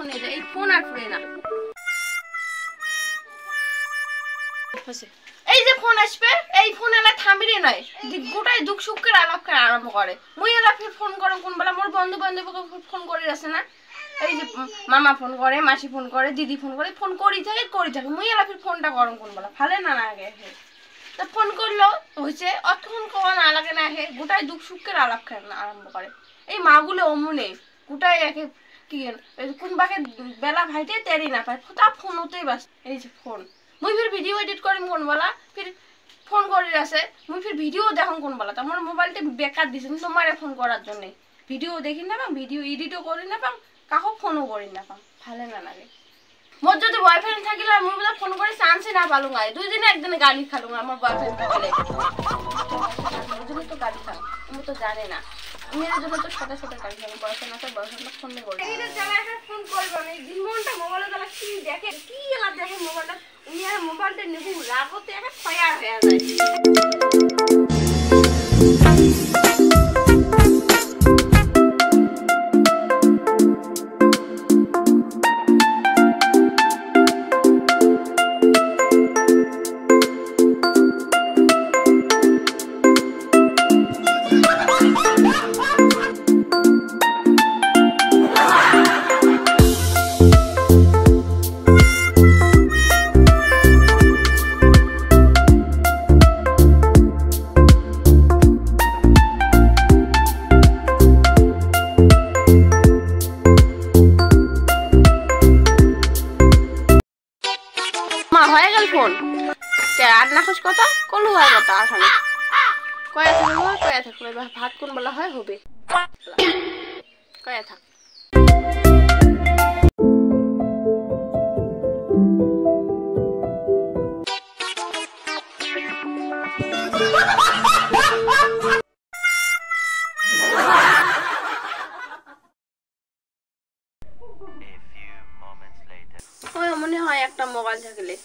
নিয়ে যায়, এই ফোন আর ফুরে না। এই যে ফোন আসবে, এই ফোন এলা থামিরে নয়, গোটাই দুঃখ সুখের আলাপ করে আরম্ভ করে। মুই এলা ফোন করে কোন বেলা মোর বন্ধু বান্ধবকে ফোন করে আছে না, এই যে মামা ফোন করে, মাসি ফোন করে, দিদি ফোন করে, ফোন করি থাকে। মুই এলা ফোনটা গরম কোন বেলা ভালে না আগে তা ফোন করলো হয়েছে, অতক্ষণ কোয়া না লাগে না, গোটাই দুঃখ সুখের আলাপ করে আরম্ভ করে। এই মাগুলো অমনে গোটাই একে কি কোন বাকে বেলা ভাইতে তেরি না পায়, তা ফোন হতেই বাস। এই যে ফোন মুই ফির ভিডিও এডিট করি কোন বেলা, ফির ফোন করে আছে, মুই ফির ভিডিও দেখুন কোন বেলা, তোমার মোবাইলটা বেকার দিছে তোমারে ফোন করার জন্য। ভিডিও দেখি না পাম, ভিডিও এডিটও করি না পাম, কাকো ফোনও করি না পাম, ভালো না লাগে। মোর যদি বয়ফ্রেন্ড থাকিলে মুই বোধ ফোন করে চান্সই না পালুম, দুই দিনে একদিনে গালি খালুম আমার বয়ফ্রেন্ড থাকলে। তো গালি খাও তুমি তো জানে না, মেয়ের জন্য তো ছোট ছোট গালি খাবো, বয়ফ্রেন্ড আছে বয়ফ্রেন্ড ফোন নেই করবে, ফোন করবো না দিন মনটা মোবাইলে তাহলে কি দেখে, কি এলা দেখে মোবাইলটা, উনি আর মোবাইলটা নেবো রাগতে একটা ফয়ার হয়ে যায়। হয়ে গেল ফোন আর না খোঁজ কথা কলু হয় কথা আখানে কয়া থাকলো ভাত কোন বেলা হয় হবে কয়া থাক। ওই মনে হয় একটা মোবাইল থাকলে